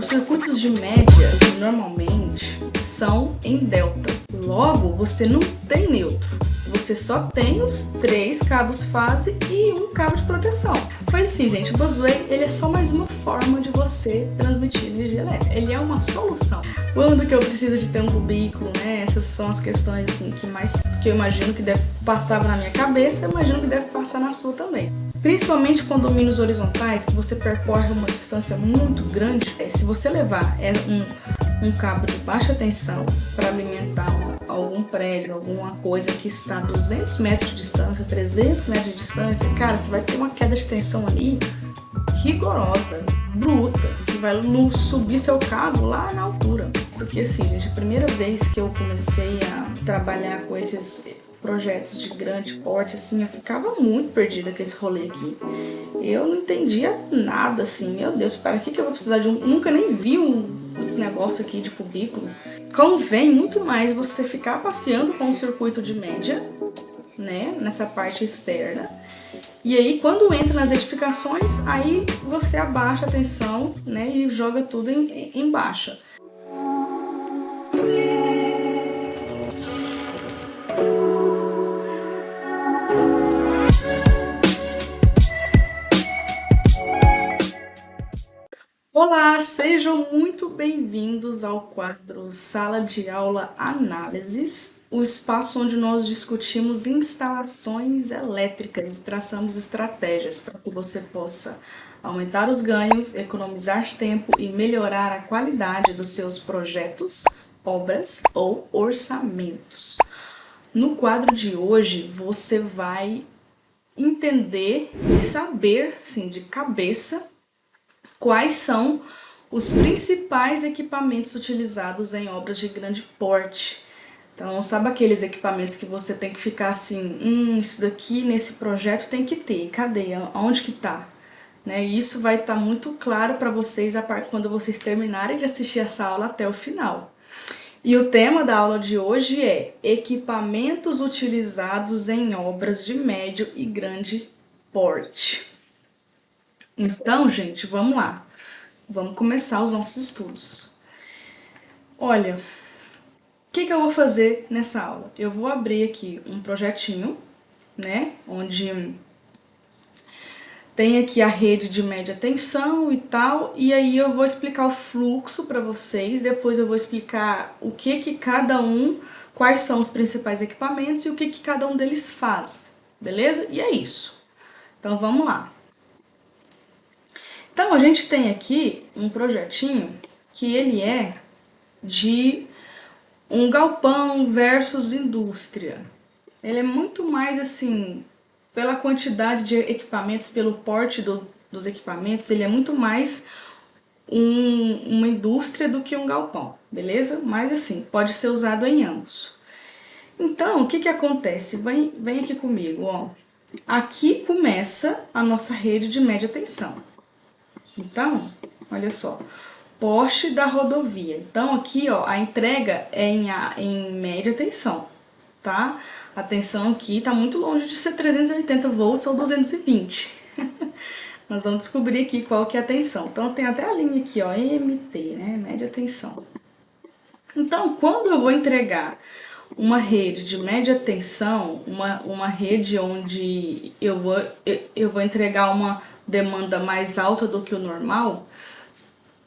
Os circuitos de média normalmente são em delta. Logo, você não tem neutro. Você só tem os 3 cabos fase e um cabo de proteção. Pois sim, gente, o busway ele é só mais uma forma de você transmitir energia elétrica. Ele é uma solução. Quando que eu preciso de ter um cubículo, né? Essas são as questões assim que eu imagino que deve passar na minha cabeça, eu imagino que deve passar na sua também. Principalmente condomínios horizontais, que você percorre uma distância muito grande, se você levar um cabo de baixa tensão para alimentar algum prédio, alguma coisa que está a 200 metros de distância, 300 metros de distância, cara, você vai ter uma queda de tensão ali rigorosa, bruta, que vai subir seu cabo lá na altura. Porque assim, gente, a primeira vez que eu comecei a trabalhar com esses projetos de grande porte, assim, eu ficava muito perdida com esse rolê aqui. Eu não entendia nada, assim, meu Deus, para que eu vou precisar de nunca nem vi esse negócio aqui de cubículo. Convém muito mais você ficar passeando com o circuito de média, né, nessa parte externa. E aí, quando entra nas edificações, aí você abaixa a tensão, né, e joga tudo em baixa. Olá, sejam muito bem-vindos ao quadro Sala de Aula Análises, o espaço onde nós discutimos instalações elétricas e traçamos estratégias para que você possa aumentar os ganhos, economizar tempo e melhorar a qualidade dos seus projetos, obras ou orçamentos. No quadro de hoje, você vai entender e saber, sim, de cabeça, quais são os principais equipamentos utilizados em obras de grande porte. Então, sabe aqueles equipamentos que você tem que ficar assim, isso daqui nesse projeto tem que ter, cadê? Onde que tá? Né? E isso vai estar muito claro para vocês quando vocês terminarem de assistir essa aula até o final. E o tema da aula de hoje é equipamentos utilizados em obras de médio e grande porte. Então, gente, vamos lá. Vamos começar os nossos estudos. Olha, o que eu vou fazer nessa aula? Eu vou abrir aqui um projetinho, né? Onde tem aqui a rede de média tensão e tal, e aí eu vou explicar o fluxo para vocês, depois eu vou explicar o que cada um, quais são os principais equipamentos e o que cada um deles faz, beleza? E é isso. Então vamos lá. Então a gente tem aqui um projetinho que ele é de um galpão versus indústria. Ele é muito mais assim, pela quantidade de equipamentos, pelo porte dos equipamentos, ele é muito mais uma indústria do que um galpão, beleza? Mas assim, pode ser usado em ambos. Então, o que acontece? Vem aqui comigo, ó. Aqui começa a nossa rede de média tensão. Então, olha só, poste da rodovia. Então, aqui, ó, a entrega é em média tensão, tá? A tensão aqui tá muito longe de ser 380 volts ou 220. Nós vamos descobrir aqui qual que é a tensão. Então, tem até a linha aqui, ó, MT, né? Média tensão. Então, quando eu vou entregar uma rede de média tensão, uma rede onde eu vou entregar uma demanda mais alta do que o normal,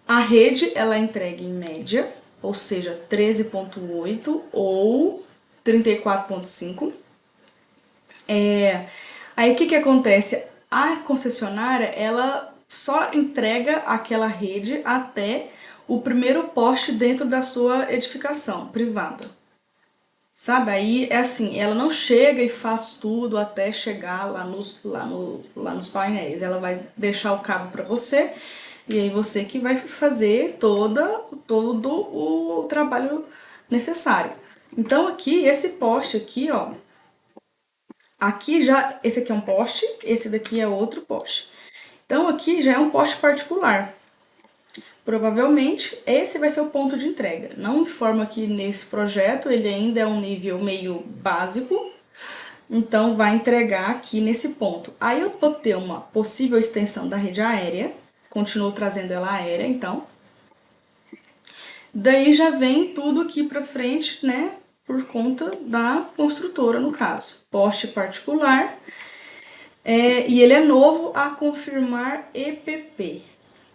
a rede ela entrega em média, ou seja, 13.8 ou 34.5. Aí o que acontece? A concessionária ela só entrega aquela rede até o primeiro poste dentro da sua edificação privada. Sabe, aí é assim, ela não chega e faz tudo até chegar lá nos painéis. Ela vai deixar o cabo para você e aí você que vai fazer todo o trabalho necessário. Então aqui, esse poste aqui, ó, esse aqui é um poste, esse daqui é outro poste. Então aqui já é um poste particular. Provavelmente esse vai ser o ponto de entrega. Não informa que nesse projeto ele ainda é um nível meio básico, então vai entregar aqui nesse ponto. Aí eu vou ter uma possível extensão da rede aérea, continuo trazendo ela aérea, então. Daí já vem tudo aqui para frente, né? Por conta da construtora, no caso. Poste particular. E ele é novo a confirmar EPP.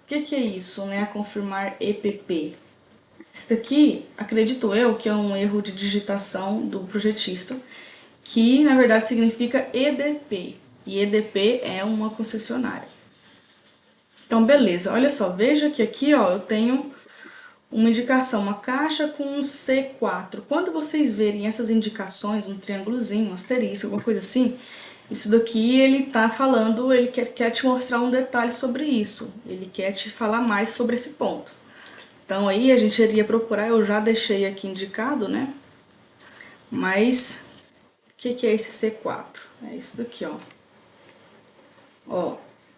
O que é isso, né? A confirmar EPP. Isso daqui, acredito eu, que é um erro de digitação do projetista, que na verdade significa EDP. E EDP é uma concessionária. Então, beleza. Olha só, veja que aqui, ó, eu tenho uma indicação, uma caixa com um C4. Quando vocês verem essas indicações, um triângulozinho, um asterisco, alguma coisa assim, isso daqui ele tá falando, ele quer te mostrar um detalhe sobre isso. Ele quer te falar mais sobre esse ponto. Então aí a gente iria procurar, eu já deixei aqui indicado, né? Mas o que é esse C4? É isso daqui, ó. Ó,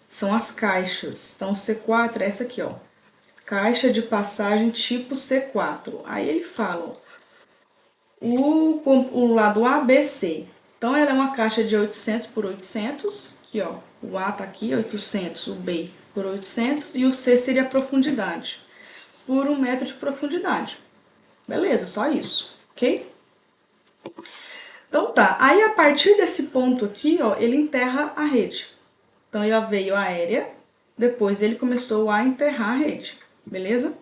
são as caixas. Então C4 é essa aqui, ó. Caixa de passagem tipo C4. Aí ele fala, ó, o lado A, B, C. Então ela é uma caixa de 800 por 800. Aqui, ó. O A tá aqui, 800, o B por 800 e o C seria a profundidade. Por 1 metro de profundidade. Beleza, só isso, ok? Então tá, aí a partir desse ponto aqui, ó, ele enterra a rede. Então ela veio aérea, depois ele começou a enterrar a rede, beleza?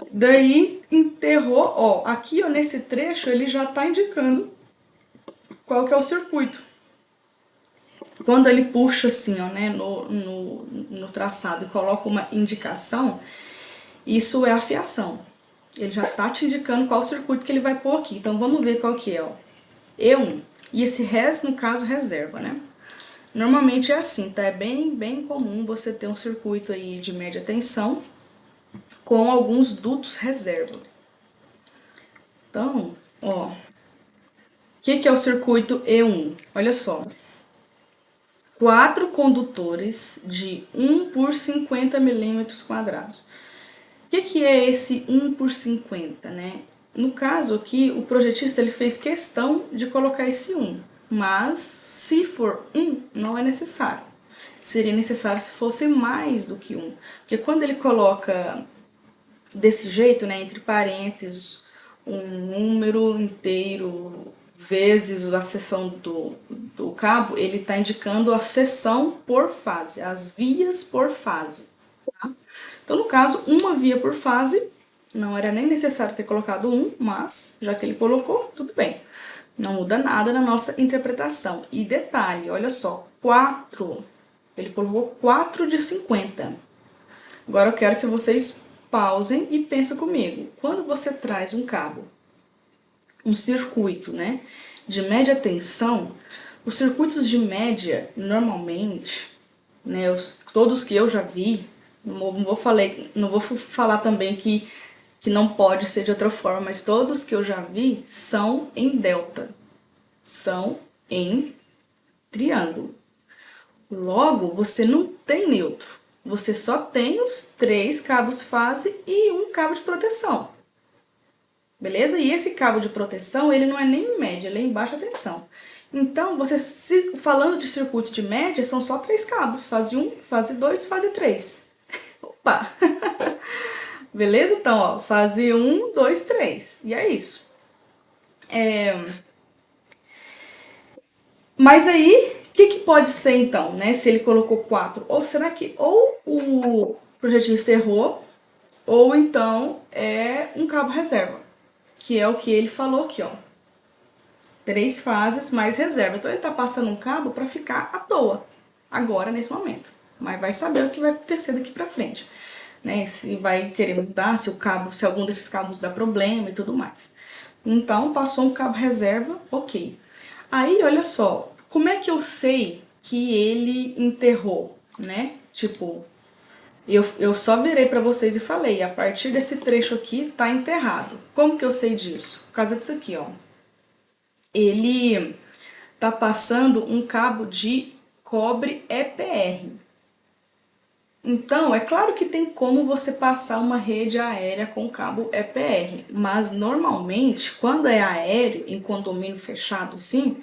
Daí enterrou, ó, aqui ó, nesse trecho ele já tá indicando qual que é o circuito. Quando ele puxa assim, ó, né, no traçado e coloca uma indicação, isso é a fiação. Ele já tá te indicando qual circuito que ele vai pôr aqui. Então vamos ver qual que é, ó. E1. E esse res, no caso, reserva, né? Normalmente é assim, tá? É bem comum você ter um circuito aí de média tensão com alguns dutos reserva. Então, ó, o que é o circuito E1? Olha só, 4 condutores de 1 por 50 milímetros quadrados. O que é esse 1 por 50, né? No caso aqui, o projetista ele fez questão de colocar esse 1, mas se for 1, não é necessário. Seria necessário se fosse mais do que 1. Porque quando ele coloca desse jeito, né, entre parênteses, um número inteiro vezes a seção do cabo, ele está indicando a seção por fase, as vias por fase. Tá? Então, no caso, uma via por fase, não era nem necessário ter colocado um, mas já que ele colocou, tudo bem. Não muda nada na nossa interpretação. E detalhe, olha só, 4. Ele colocou 4 de 50. Agora eu quero que vocês pausem e pensem comigo. Quando você traz um cabo, um circuito, né, de média tensão, os circuitos de média, normalmente, né, todos que eu já vi, não vou falar também que não pode ser de outra forma, mas todos que eu já vi são em delta, são em triângulo. Logo, você não tem neutro. Você só tem os 3 cabos fase e um cabo de proteção. Beleza? E esse cabo de proteção, ele não é nem em média, ele é em baixa tensão. Então, falando de circuito de média, são só 3 cabos. Fase 1, fase 2, fase 3. Opa! Beleza? Então, ó, fase 1, 2, 3. E é isso. Mas aí, o que pode ser então, né? Se ele colocou 4? Ou será que ou o projetista errou, ou então é um cabo reserva, que é o que ele falou aqui, ó. 3 fases mais reserva. Então ele tá passando um cabo para ficar à toa, agora, nesse momento. Mas vai saber o que vai acontecer daqui para frente, né? Se vai querer mudar, se algum desses cabos dá problema e tudo mais. Então, passou um cabo reserva, ok. Aí, olha só, como é que eu sei que ele enterrou, né? Tipo, eu só virei pra vocês e falei, a partir desse trecho aqui tá enterrado. Como que eu sei disso? Por causa disso aqui, ó. Ele tá passando um cabo de cobre EPR. Então, é claro que tem como você passar uma rede aérea com cabo EPR, mas normalmente, quando é aéreo, em condomínio fechado, sim,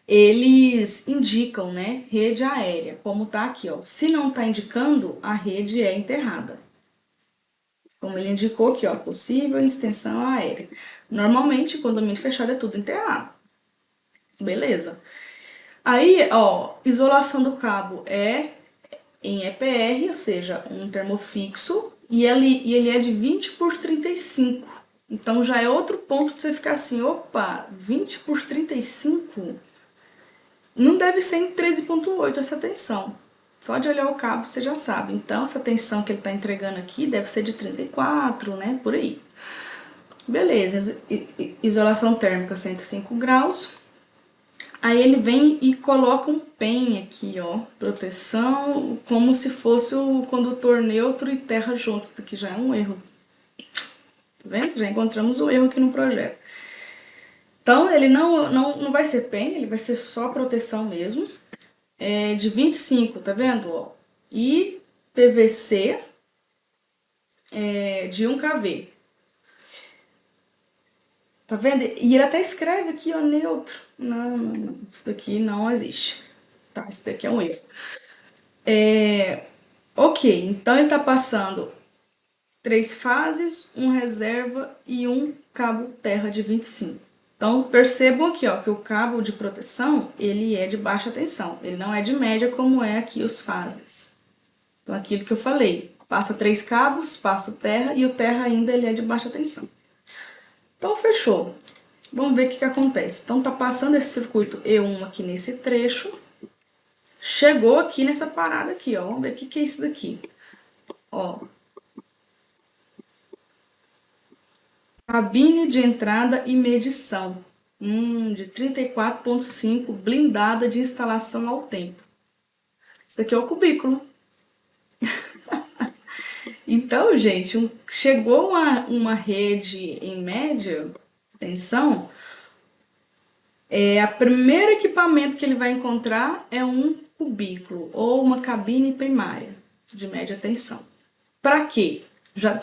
eles indicam, né, rede aérea, como tá aqui, ó. Se não tá indicando, a rede é enterrada. Como ele indicou aqui, ó, possível extensão aérea. Normalmente, condomínio fechado é tudo enterrado. Beleza. Aí, ó, isolação do cabo é em EPR, ou seja, um termofixo, e ele é de 20 por 35. Então já é outro ponto de você ficar assim, opa, 20 por 35? Não deve ser em 13,8 essa tensão. Só de olhar o cabo você já sabe. Então essa tensão que ele está entregando aqui deve ser de 34, né? Por aí. Beleza, isolação térmica 105 graus. Aí ele vem e coloca um PEN aqui, ó, proteção, como se fosse o condutor neutro e terra juntos. Isso aqui já é um erro. Tá vendo? Já encontramos um erro aqui no projeto. Então ele não vai ser PEN, ele vai ser só proteção mesmo. É de 25, tá vendo? Ó. E PVC de 1 kV. Tá vendo? E ele até escreve aqui, ó, neutro. Não. Isso daqui não existe. Tá, isso daqui é um erro. Ok, então ele tá passando 3 fases, um reserva e um cabo terra de 25. Então percebam aqui, ó, que o cabo de proteção, ele é de baixa tensão. Ele não é de média como é aqui os fases. Então aquilo que eu falei, passa 3 cabos, passa o terra e o terra ainda ele é de baixa tensão. Então fechou. Vamos ver o que acontece. Então tá passando esse circuito E1 aqui nesse trecho. Chegou aqui nessa parada aqui, ó. Vamos ver o que é isso daqui. Ó. Cabine de entrada e medição. De 34,5, blindada de instalação ao tempo. Isso daqui é o cubículo. Então, gente, chegou uma rede em média tensão, o primeiro equipamento que ele vai encontrar é um cubículo ou uma cabine primária de média tensão. Para quê?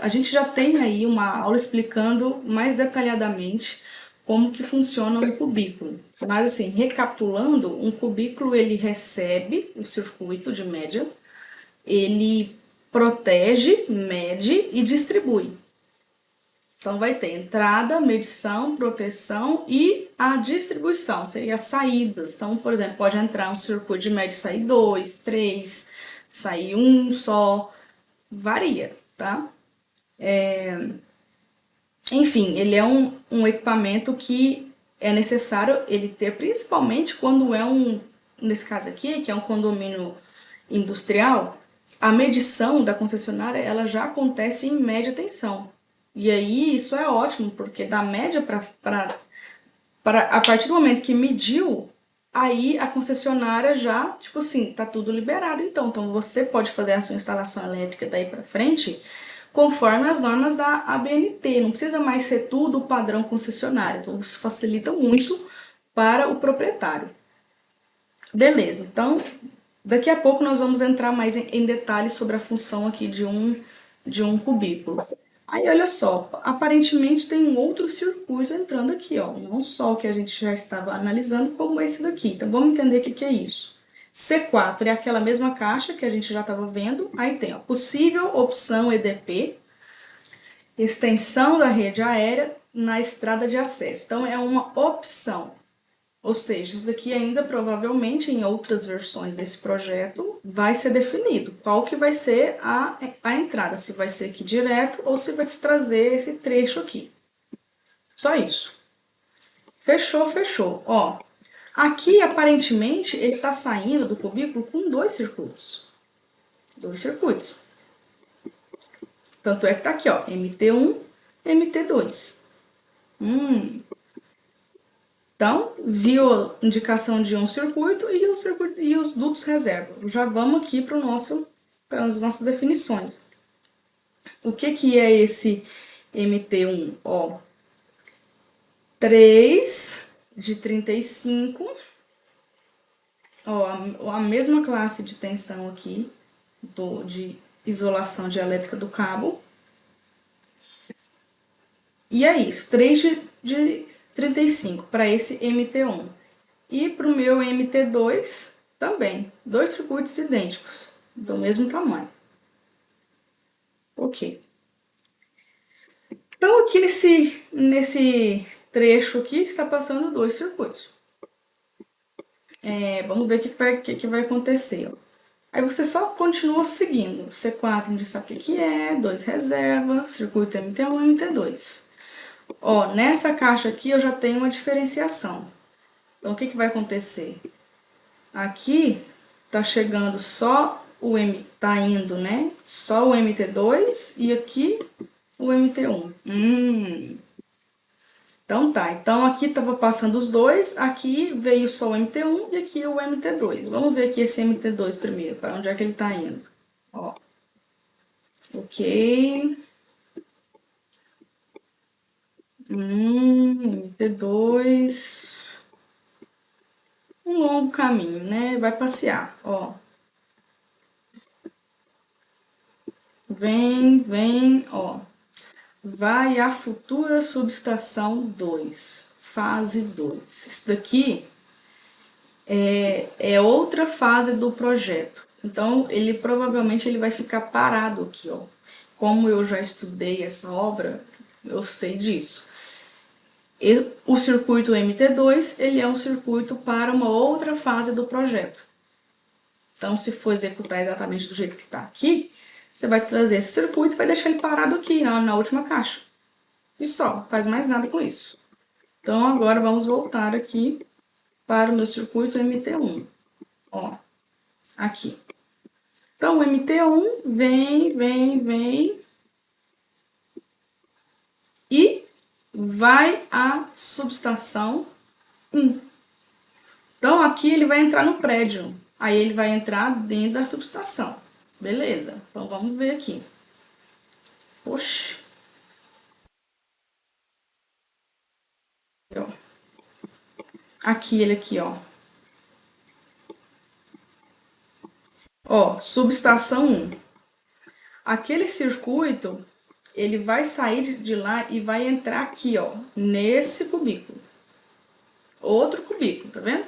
A gente já tem aí uma aula explicando mais detalhadamente como que funciona um cubículo. Mas assim, recapitulando, um cubículo ele recebe o circuito de média, ele protege, mede e distribui. Então vai ter entrada, medição, proteção e a distribuição, seria as saídas. Então, por exemplo, pode entrar um circuito de média e sair 2, 3, sair um só, varia, tá? Enfim, ele é um equipamento que é necessário ele ter, principalmente quando é nesse caso aqui, que é um condomínio industrial, a medição da concessionária ela já acontece em média tensão. E aí isso é ótimo, porque da média para a partir do momento que mediu, aí a concessionária já, tipo assim, tá tudo liberado então. Então você pode fazer a sua instalação elétrica daí para frente conforme as normas da ABNT, não precisa mais ser tudo padrão concessionário, então isso facilita muito para o proprietário. Beleza, então daqui a pouco nós vamos entrar mais em detalhes sobre a função aqui de um cubículo. Aí olha só, aparentemente tem um outro circuito entrando aqui, ó, não só o que a gente já estava analisando, como esse daqui. Então vamos entender o que é isso. C4 é aquela mesma caixa que a gente já estava vendo, aí tem, ó, possível opção EDP, extensão da rede aérea na estrada de acesso. Então é uma opção. Ou seja, isso daqui ainda provavelmente em outras versões desse projeto vai ser definido qual que vai ser a entrada, se vai ser aqui direto ou se vai trazer esse trecho aqui. Só isso. Fechou, fechou. Ó, aqui aparentemente ele está saindo do cubículo com 2 circuitos. 2 circuitos. Tanto é que tá aqui, ó, MT1, MT2. Então, viu a indicação de um circuito e os dutos reserva. Já vamos aqui para as nossas definições. O que é esse MT1? Ó, 3 de 35. Ó, a mesma classe de tensão aqui, de isolação dielétrica do cabo. E é isso, 3 de 35 para esse MT1. E para o meu MT2 também, 2 circuitos idênticos, do mesmo tamanho. Ok. Então aqui nesse trecho aqui está passando dois circuitos. Vamos ver o que vai acontecer. Ó. Aí você só continua seguindo. C4 a gente sabe o que é, 2 reserva, circuito MT1 e MT2. Ó, nessa caixa aqui eu já tenho uma diferenciação. Então o que vai acontecer? Aqui tá chegando só o tá indo, né? Só o MT2 e aqui o MT1. Então tá, então aqui tava passando os dois, aqui veio só o MT1 e aqui o MT2. Vamos ver aqui esse MT2 primeiro, para onde é que ele tá indo. Ó. Ok. MT2. Um longo caminho, né? Vai passear, ó. Vem, ó. Vai à futura subestação 2, fase 2. Isso daqui é outra fase do projeto. Então, ele provavelmente ele vai ficar parado aqui, ó. Como eu já estudei essa obra, eu sei disso. E o circuito MT2, ele é um circuito para uma outra fase do projeto. Então, se for executar exatamente do jeito que está aqui, você vai trazer esse circuito e vai deixar ele parado aqui, na última caixa. E só, não faz mais nada com isso. Então, agora vamos voltar aqui para o meu circuito MT1. Ó, aqui. Então, o MT1 vem e vai à subestação 1. Então, aqui ele vai entrar no prédio. Aí ele vai entrar dentro da subestação. Beleza, então vamos ver aqui. Oxi. Aqui, ele aqui, ó. Ó, subestação 1. Aquele circuito, ele vai sair de lá e vai entrar aqui, ó, nesse cubículo. Outro cubículo, tá vendo?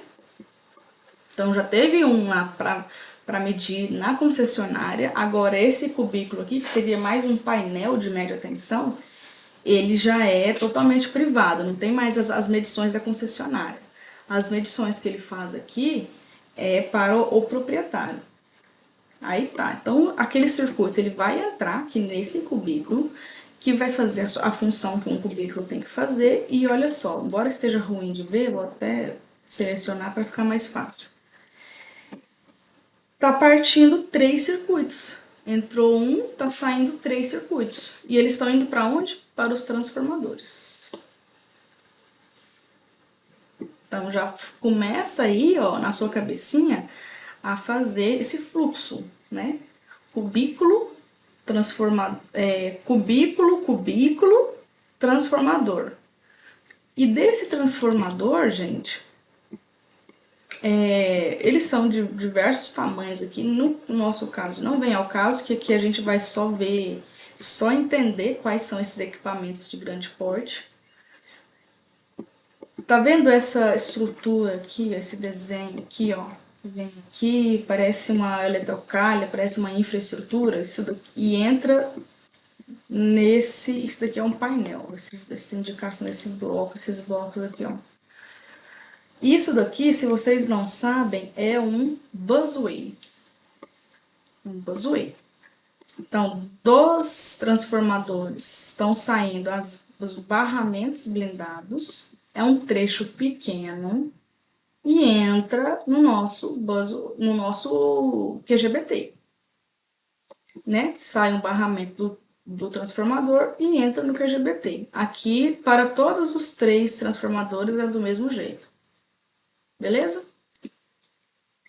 Então, já teve um lá para medir na concessionária. Agora, esse cubículo aqui, que seria mais um painel de média tensão, ele já é totalmente privado, não tem mais as medições da concessionária. As medições que ele faz aqui é para o proprietário. Aí tá, então aquele circuito ele vai entrar aqui nesse cubículo, que vai fazer a função que um cubículo tem que fazer, e olha só, embora esteja ruim de ver, vou até selecionar para ficar mais fácil. Tá partindo 3 circuitos. Entrou um, tá saindo 3 circuitos. E eles estão indo para onde? Para os transformadores. Então já começa aí, ó, na sua cabecinha, a fazer esse fluxo, né? Cubículo, cubículo, transformador. E desse transformador, gente, eles são de diversos tamanhos aqui. No nosso caso, não vem ao caso, que aqui a gente vai só ver, só entender quais são esses equipamentos de grande porte. Tá vendo essa estrutura aqui, esse desenho aqui, ó? Vem aqui, parece uma eletrocalha, parece uma infraestrutura, isso daqui, e entra isso daqui é um painel, essa indicação desse bloco, esses blocos aqui, ó. Isso daqui, se vocês não sabem, é um busway. Um busway. Então, dos transformadores estão saindo os barramentos blindados, é um trecho pequeno, e entra no nosso QGBT, né? Sai um barramento do transformador e entra no QGBT. Aqui, para todos os 3 transformadores, é do mesmo jeito. Beleza?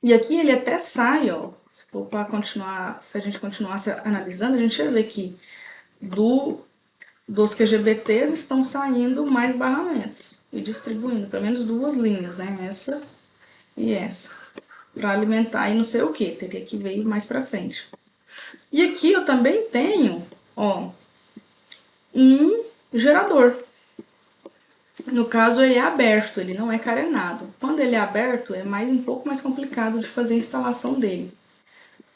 E aqui ele até sai, ó, se for para continuar, se a gente continuasse analisando, a gente ia ver que dos QGBTs estão saindo mais barramentos e distribuindo, pelo menos 2 linhas, né? Essa e essa. Para alimentar e não sei o que, teria que ver mais para frente. E aqui eu também tenho, ó, um gerador. No caso, ele é aberto, ele não é carenado. Quando ele é aberto, é um pouco mais complicado de fazer a instalação dele.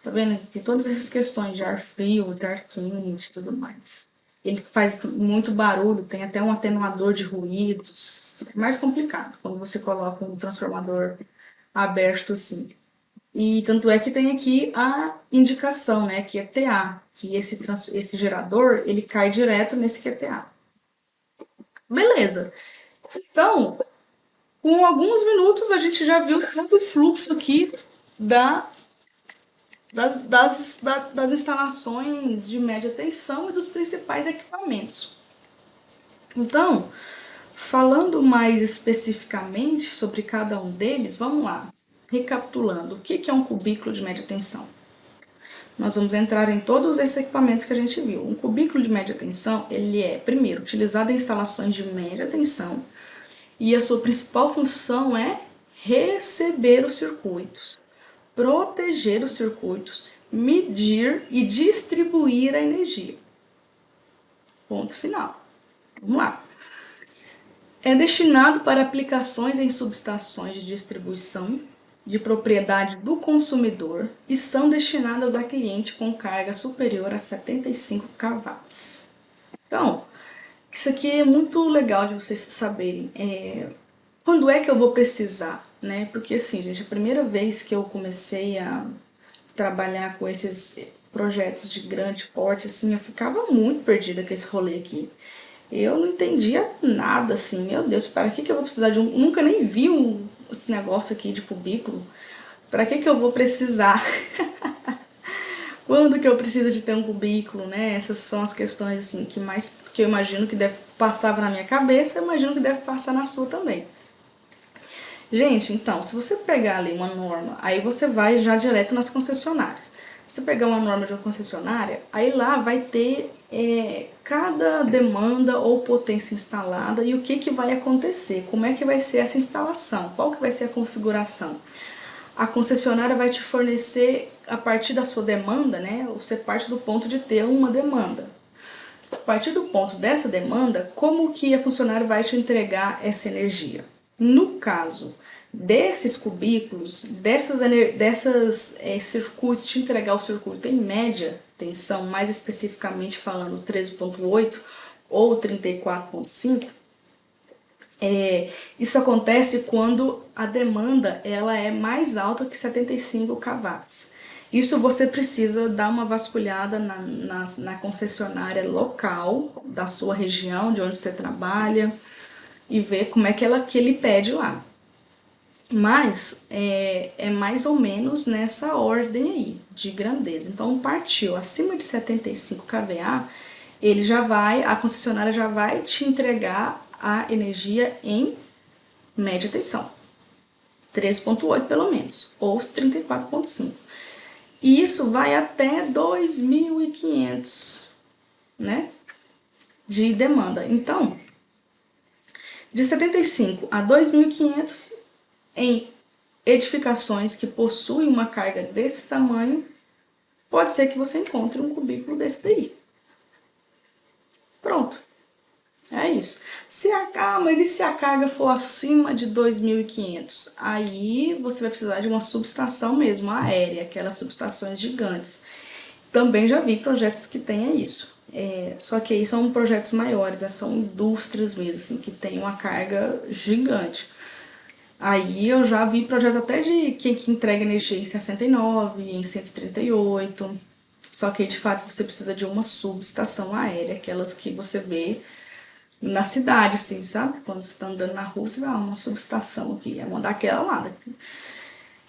Tá vendo? Tem todas essas questões de ar frio, de ar quente e tudo mais. Ele faz muito barulho, tem até um atenuador de ruídos. É mais complicado quando você coloca um transformador aberto assim. E tanto é que tem aqui a indicação, né, que é TA, que esse gerador, ele cai direto nesse QTA. Beleza. Então, com alguns minutos a gente já viu todo o fluxo aqui da, das instalações de média tensão e dos principais equipamentos. Então, falando mais especificamente sobre cada um deles, vamos lá. Recapitulando, o que é um cubículo de média tensão? Nós vamos entrar em todos esses equipamentos que a gente viu. Um cubículo de média tensão, ele é, primeiro, utilizado em instalações de média tensão e a sua principal função é receber os circuitos, proteger os circuitos, medir e distribuir a energia. Ponto final. Vamos lá. É destinado para aplicações em subestações de distribuição de propriedade do consumidor e são destinadas a cliente com carga superior a 75 kW. Então, isso aqui é muito legal de vocês saberem. Quando é que eu vou precisar, né? Porque assim, gente, a primeira vez que eu comecei a trabalhar com esses projetos de grande porte, assim, eu ficava muito perdida com esse rolê aqui. Eu não entendia nada, assim, meu Deus, para que eu vou precisar de um... Nunca nem vi esse negócio aqui de cubículo. Para que eu vou precisar? Quando que eu preciso de ter um cubículo, né? Essas são as questões, assim, que eu imagino que deve passar na minha cabeça, eu imagino que deve passar na sua também. Gente, então, se você pegar ali uma norma, aí você vai já direto nas concessionárias. Se você pegar uma norma de uma concessionária, aí lá vai ter cada demanda ou potência instalada e o que vai acontecer, como é que vai ser essa instalação, qual que vai ser a configuração. A concessionária vai te fornecer, a partir da sua demanda, né? Você parte do ponto de ter uma demanda. A partir do ponto dessa demanda, como que a funcionária vai te entregar essa energia? No caso desses cubículos, dessas circuitos, te entregar o circuito em média tensão, mais especificamente falando 13.8 ou 34.5, isso acontece quando a demanda ela é mais alta que 75 kW. Isso você precisa dar uma vasculhada na concessionária local da sua região, de onde você trabalha, e ver como é que ele pede lá. Mas é mais ou menos nessa ordem aí de grandeza. Então partiu acima de 75 kVA, a concessionária já vai te entregar a energia em média tensão, 3.8 pelo menos, ou 34.5. E isso vai até 2.500, né, de demanda. Então, de 75 a 2.500 em edificações que possuem uma carga desse tamanho, pode ser que você encontre um cubículo desse daí. Pronto. É isso. Mas e se a carga for acima de 2.500? Aí você vai precisar de uma subestação mesmo, aérea, aquelas subestações gigantes. Também já vi projetos que tenha isso. Só que aí são projetos maiores, né? São indústrias mesmo, assim, que tem uma carga gigante. Aí eu já vi projetos até de que entrega energia em 69, em 138. Só que aí, de fato, você precisa de uma subestação aérea, aquelas que você vê na cidade, assim, sabe? Quando você tá andando na rua, você vê uma subestação aqui, é uma daquela lá.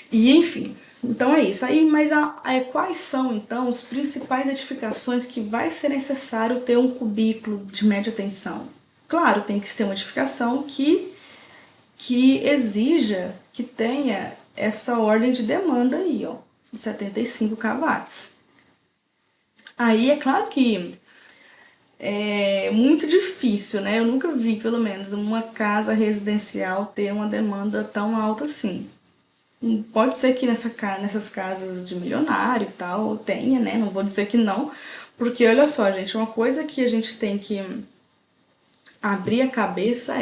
E enfim, então é isso. Aí, mas quais são então as principais edificações que vai ser necessário ter um cubículo de média tensão? Claro, tem que ser uma edificação que exija que tenha essa ordem de demanda aí, ó, de 75 kW. Aí é claro que é muito difícil, né? Eu nunca vi, pelo menos, uma casa residencial ter uma demanda tão alta assim. Pode ser que nessas casas de milionário e tal tenha, né? Não vou dizer que não, porque olha só, gente, uma coisa que a gente tem que abrir a cabeça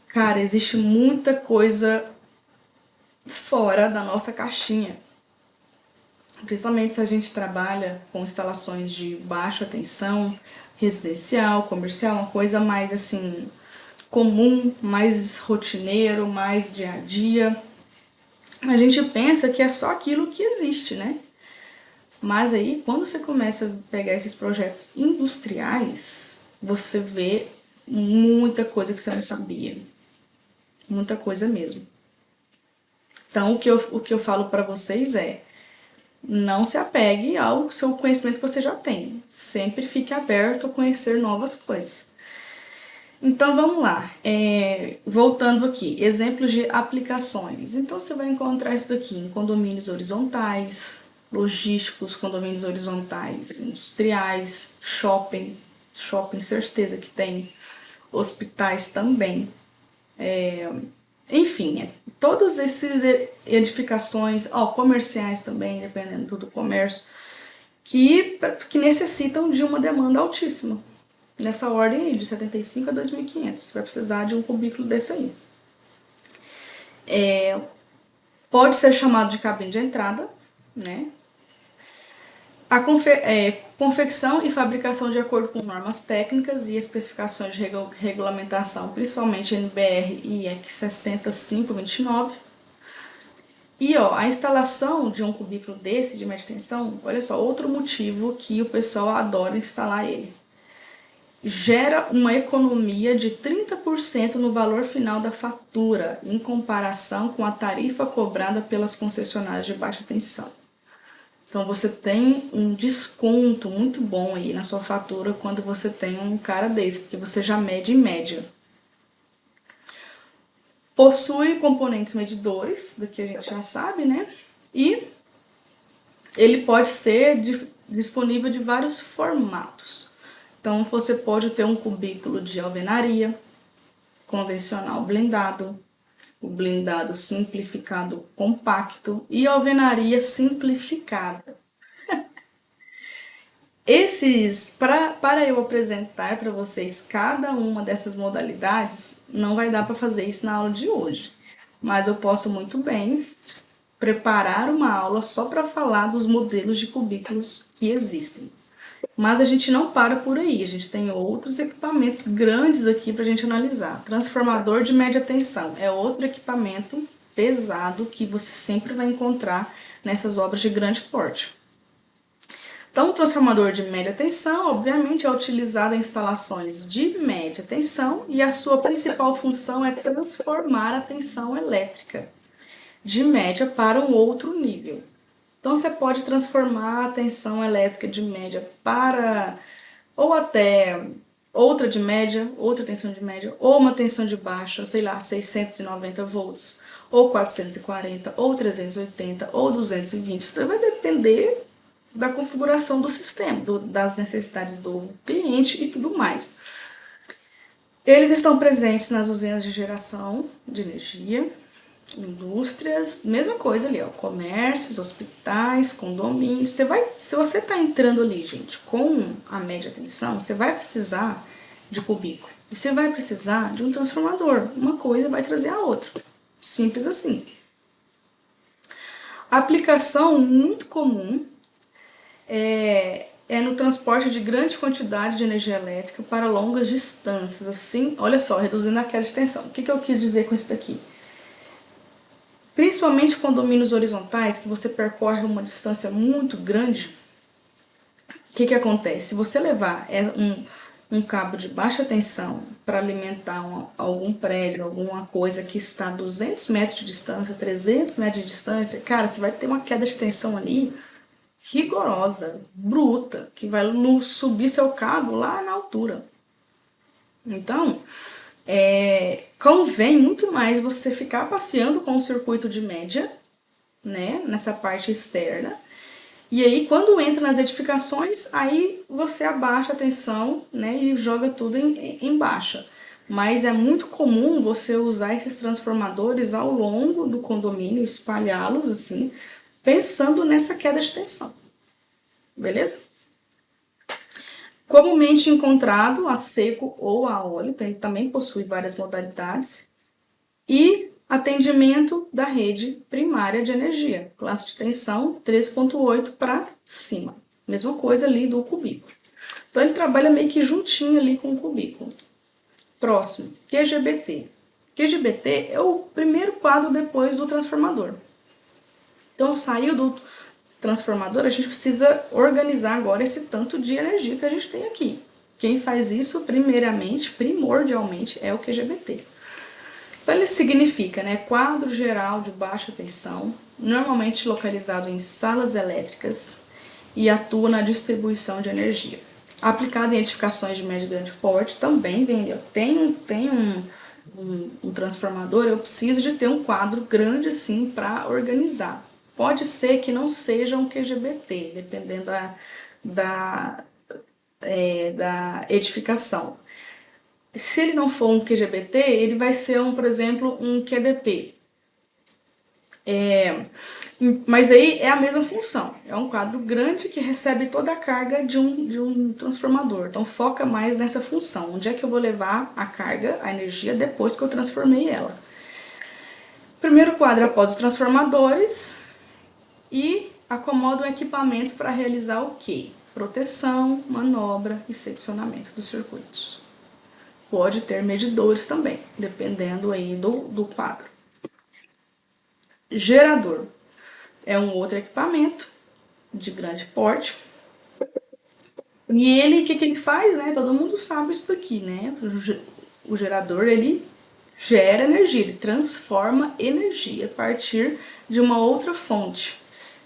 cara, existe muita coisa fora da nossa caixinha. Principalmente se a gente trabalha com instalações de baixa tensão, residencial, comercial, uma coisa mais assim comum, mais rotineiro, mais dia a dia. A gente pensa que é só aquilo que existe, né? Mas aí, quando você começa a pegar esses projetos industriais, você vê muita coisa que você não sabia. Muita coisa mesmo. Então, o que eu falo para vocês é: não se apegue ao seu conhecimento que você já tem. Sempre fique aberto a conhecer novas coisas. Então vamos lá, voltando aqui, exemplos de aplicações. Então você vai encontrar isso daqui em condomínios horizontais, logísticos, condomínios horizontais, industriais, shopping certeza que tem, hospitais também. Enfim, todas essas edificações, comerciais também, dependendo do comércio, que necessitam de uma demanda altíssima. Nessa ordem aí, de 75 a 2.500. Você vai precisar de um cubículo desse aí. Pode ser chamado de cabine de entrada, né? A confecção e fabricação de acordo com normas técnicas e especificações de regulamentação, principalmente NBR e EC 60529. E a instalação de um cubículo desse, de média tensão, olha só, outro motivo que o pessoal adora instalar ele. Gera uma economia de 30% no valor final da fatura, em comparação com a tarifa cobrada pelas concessionárias de baixa tensão. Então você tem um desconto muito bom aí na sua fatura quando você tem um cara desse, porque você já mede em média. Possui componentes medidores, do que a gente já sabe, né? E ele pode ser disponível de vários formatos. Então você pode ter um cubículo de alvenaria, convencional blindado, o blindado simplificado compacto e alvenaria simplificada. Para eu apresentar para vocês cada uma dessas modalidades, não vai dar para fazer isso na aula de hoje, mas eu posso muito bem preparar uma aula só para falar dos modelos de cubículos que existem. Mas a gente não para por aí, a gente tem outros equipamentos grandes aqui para a gente analisar. Transformador de média tensão é outro equipamento pesado que você sempre vai encontrar nessas obras de grande porte. Então, o transformador de média tensão, obviamente, é utilizado em instalações de média tensão e a sua principal função é transformar a tensão elétrica de média para um outro nível. Então, você pode transformar a tensão elétrica de média para, ou até outra de média, outra tensão de média, ou uma tensão de baixa, sei lá, 690 volts, ou 440, ou 380, ou 220. Isso vai depender da configuração do sistema, das necessidades do cliente e tudo mais. Eles estão presentes nas usinas de geração de energia, indústrias, mesma coisa ali, comércios, hospitais, condomínios. Se você está entrando ali, gente, com a média tensão, você vai precisar de cubículo. E você vai precisar de um transformador. Uma coisa vai trazer a outra. Simples assim. A aplicação muito comum é no transporte de grande quantidade de energia elétrica para longas distâncias. Assim, olha só, reduzindo a queda de tensão. O que eu quis dizer com isso daqui? Principalmente condomínios horizontais, que você percorre uma distância muito grande, o que acontece? Se você levar um cabo de baixa tensão para alimentar algum prédio, alguma coisa que está a 200 metros de distância, 300 metros de distância, cara, você vai ter uma queda de tensão ali rigorosa, bruta, que vai subir seu cabo lá na altura. Então, convém muito mais você ficar passeando com o circuito de média, né, nessa parte externa, e aí quando entra nas edificações, aí você abaixa a tensão, né, e joga tudo em baixa. Mas é muito comum você usar esses transformadores ao longo do condomínio, espalhá-los assim, pensando nessa queda de tensão. Beleza? Comumente encontrado a seco ou a óleo, então ele também possui várias modalidades. E atendimento da rede primária de energia, classe de tensão 3.8 para cima. Mesma coisa ali do cubículo. Então ele trabalha meio que juntinho ali com o cubículo. Próximo, QGBT. QGBT é o primeiro quadro depois do transformador. Então saiu do transformador, a gente precisa organizar agora esse tanto de energia que a gente tem aqui. Quem faz isso, primeiramente, primordialmente, é o QGBT. Então ele significa, né, quadro geral de baixa tensão, normalmente localizado em salas elétricas e atua na distribuição de energia. Aplicado em edificações de médio e grande porte, também vem, eu tenho um transformador, eu preciso de ter um quadro grande assim para organizar. Pode ser que não seja um QGBT, dependendo da edificação. Se ele não for um QGBT, ele vai ser, por exemplo, um QDP. Mas aí é a mesma função. É um quadro grande que recebe toda a carga de um transformador. Então foca mais nessa função. Onde é que eu vou levar a carga, a energia, depois que eu transformei ela. Primeiro quadro após os transformadores e acomodam equipamentos para realizar o quê? Proteção, manobra e seccionamento dos circuitos. Pode ter medidores também, dependendo aí do quadro. Gerador é um outro equipamento de grande porte. E ele, o que ele faz, né? Todo mundo sabe isso daqui, né? O gerador, ele gera energia, ele transforma energia a partir de uma outra fonte.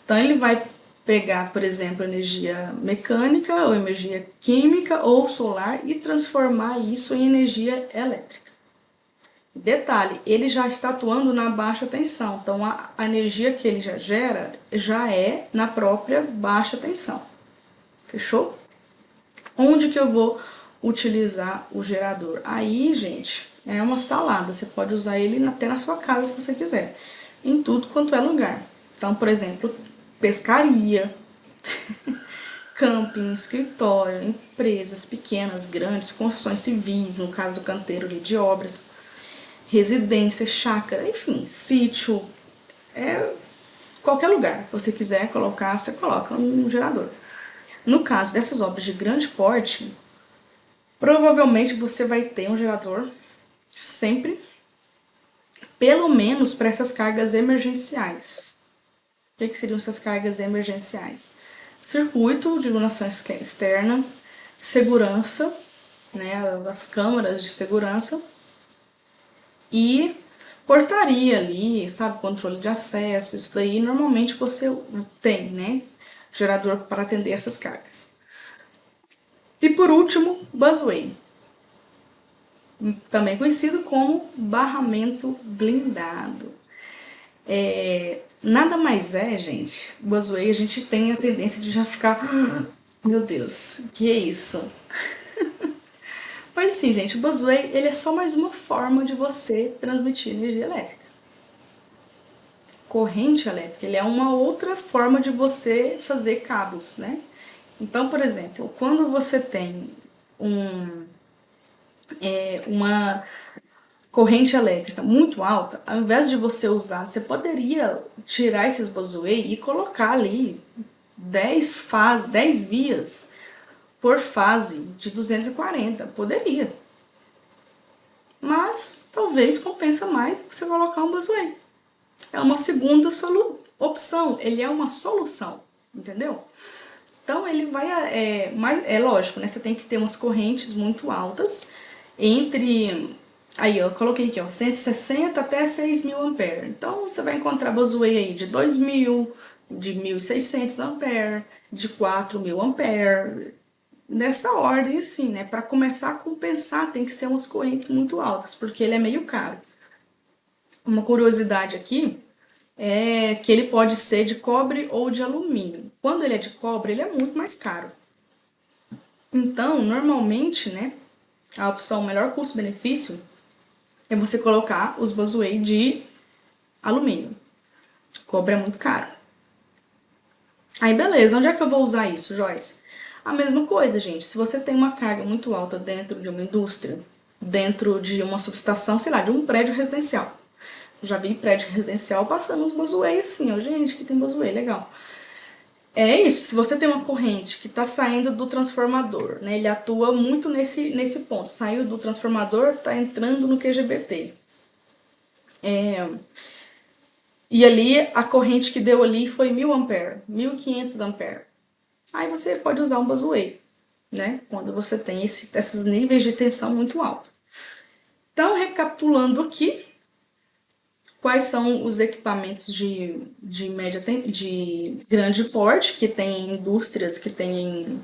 Então ele vai pegar, por exemplo, energia mecânica ou energia química ou solar e transformar isso em energia elétrica. Detalhe, ele já está atuando na baixa tensão, então a energia que ele já gera já é na própria baixa tensão. Fechou? Onde que eu vou utilizar o gerador? Aí, gente, é uma salada, você pode usar ele até na sua casa se você quiser, em tudo quanto é lugar. Então, por exemplo, pescaria, camping, escritório, empresas pequenas, grandes, construções civis, no caso do canteiro ali de obras, residência, chácara, enfim, sítio, qualquer lugar que você quiser colocar, você coloca um gerador. No caso dessas obras de grande porte, provavelmente você vai ter um gerador sempre, pelo menos para essas cargas emergenciais. O que seriam essas cargas emergenciais? Circuito de iluminação externa, segurança, né, as câmaras de segurança e portaria ali, sabe, controle de acesso, isso daí normalmente você tem, né, gerador para atender essas cargas. E por último, busway, também conhecido como barramento blindado. Nada mais é, gente, busway a gente tem a tendência de já ficar, meu Deus, que é isso? Mas sim, gente, o busway ele é só mais uma forma de você transmitir energia elétrica. Corrente elétrica, ele é uma outra forma de você fazer cabos, né? Então, por exemplo, quando você tem uma corrente elétrica muito alta, ao invés de você usar, você poderia tirar esses busway e colocar ali 10 vias por fase de 240, poderia. Mas talvez compensa mais você colocar um busway. É uma segunda opção, ele é uma solução, entendeu? Então ele vai, é lógico, né? Você tem que ter umas correntes muito altas, aí eu coloquei aqui, ó, 160 até 6.000 ampere. Então você vai encontrar busway aí de 2.000, de 1.600 ampere, de 4.000 ampere, nessa ordem assim, né? Para começar a compensar tem que ser umas correntes muito altas, porque ele é meio caro. Uma curiosidade aqui é que ele pode ser de cobre ou de alumínio. Quando ele é de cobre, ele é muito mais caro. Então, normalmente, né, a opção melhor custo-benefício é você colocar os busway de alumínio. Cobre é muito caro. Aí, beleza, onde é que eu vou usar isso, Joyce? A mesma coisa, gente. Se você tem uma carga muito alta dentro de uma indústria, dentro de uma subestação, sei lá, de um prédio residencial. Já vi prédio residencial passando uns busway assim, ó, gente, que tem busway, legal. É isso, se você tem uma corrente que está saindo do transformador, né, ele atua muito nesse ponto, saiu do transformador, está entrando no QGBT. E ali, a corrente que deu ali foi 1000 ampere, 1500 ampere. Aí você pode usar um busway, né, quando você tem esses níveis de tensão muito altos. Então, recapitulando aqui, quais são os equipamentos de grande porte, que tem indústrias que têm.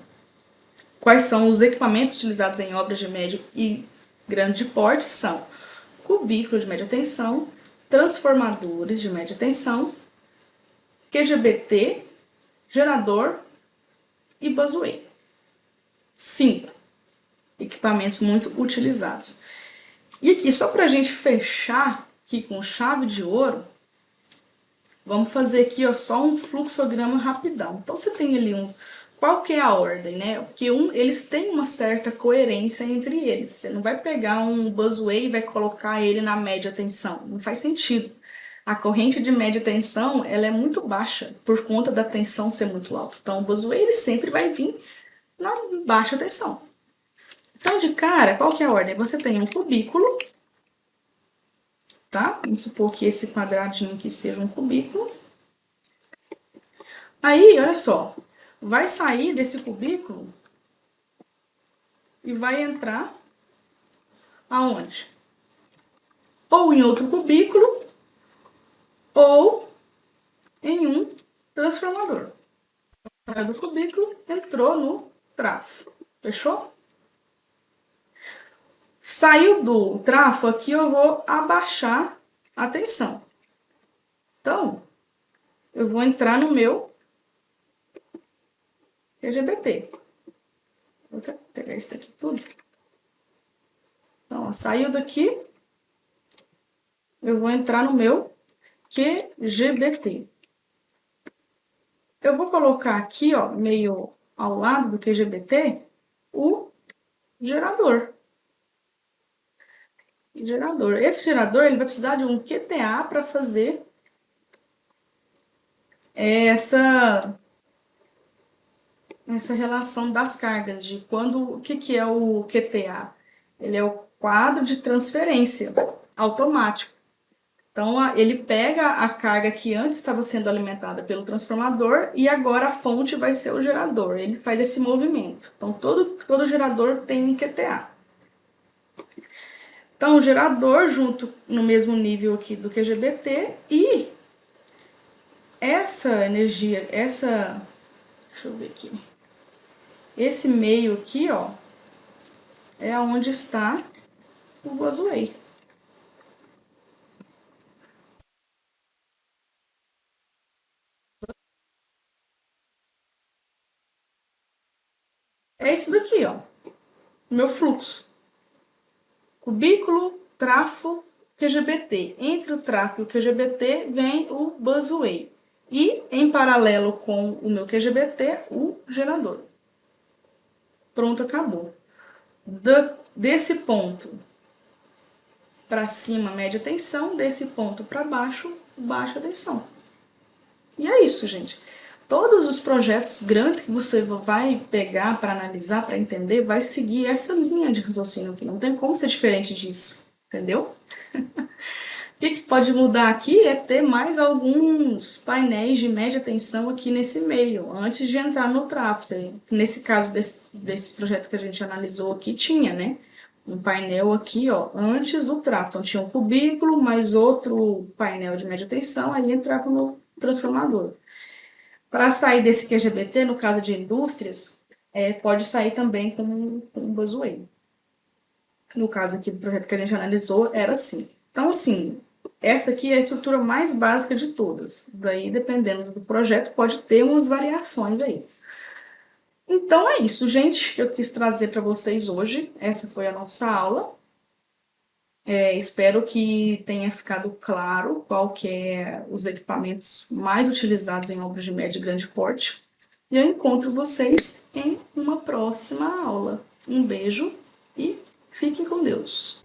Quais são os equipamentos utilizados em obras de médio e grande porte? São cubículo de média tensão, transformadores de média tensão, QGBT, gerador e busway. 5 equipamentos muito utilizados. E aqui, só para a gente fechar aqui com chave de ouro, vamos fazer aqui, ó, só um fluxograma rapidão. Então, você tem ali qual que é a ordem, né? Porque eles têm uma certa coerência entre eles. Você não vai pegar um busway e vai colocar ele na média tensão. Não faz sentido. A corrente de média tensão, ela é muito baixa, por conta da tensão ser muito alta. Então, o busway, ele sempre vai vir na baixa tensão. Então, de cara, qual que é a ordem? Você tem um cubículo, tá? Vamos supor que esse quadradinho aqui seja um cubículo. Aí, olha só, vai sair desse cubículo e vai entrar aonde? Ou em outro cubículo, ou em um transformador. Saiu do cubículo, entrou no trafo. Fechou? Saiu do trafo, aqui eu vou abaixar a tensão. Então, eu vou entrar no meu QGBT. Vou pegar isso daqui tudo. Então, ó, saiu daqui, eu vou entrar no meu QGBT. Eu vou colocar aqui, ó, meio ao lado do QGBT, o gerador. Esse gerador, ele vai precisar de um QTA para fazer essa relação das cargas, de quando, o que é o QTA? Ele é o quadro de transferência automático. Então, ele pega a carga que antes estava sendo alimentada pelo transformador e agora a fonte vai ser o gerador. Ele faz esse movimento. Então, todo gerador tem um QTA. Então, o gerador junto no mesmo nível aqui do QGBT e essa energia, deixa eu ver aqui. Esse meio aqui, ó, é onde está o busway. É isso daqui, ó, o meu fluxo. Cubículo, trafo, QGBT. Entre o trafo e o QGBT vem o busway. E, em paralelo com o meu QGBT, o gerador. Pronto, acabou. Desse ponto para cima, média tensão. Desse ponto para baixo, baixa tensão. E é isso, gente. Todos os projetos grandes que você vai pegar para analisar, para entender, vai seguir essa linha de raciocínio aqui. Não tem como ser diferente disso, entendeu? O que pode mudar aqui é ter mais alguns painéis de média tensão aqui nesse meio, antes de entrar no trafo. Nesse caso desse projeto que a gente analisou aqui, tinha, né? Um painel aqui, ó, antes do trafo. Então, tinha um cubículo, mais outro painel de média tensão, aí entrava no transformador. Para sair desse QGBT, no caso de indústrias, pode sair também com um busway. No caso aqui do projeto que a gente analisou, era assim. Então, assim, essa aqui é a estrutura mais básica de todas. Daí, dependendo do projeto, pode ter umas variações aí. Então, é isso, gente. Eu quis trazer para vocês hoje. Essa foi a nossa aula. Espero que tenha ficado claro qual que é os equipamentos mais utilizados em obras de médio e grande porte. E eu encontro vocês em uma próxima aula. Um beijo e fiquem com Deus.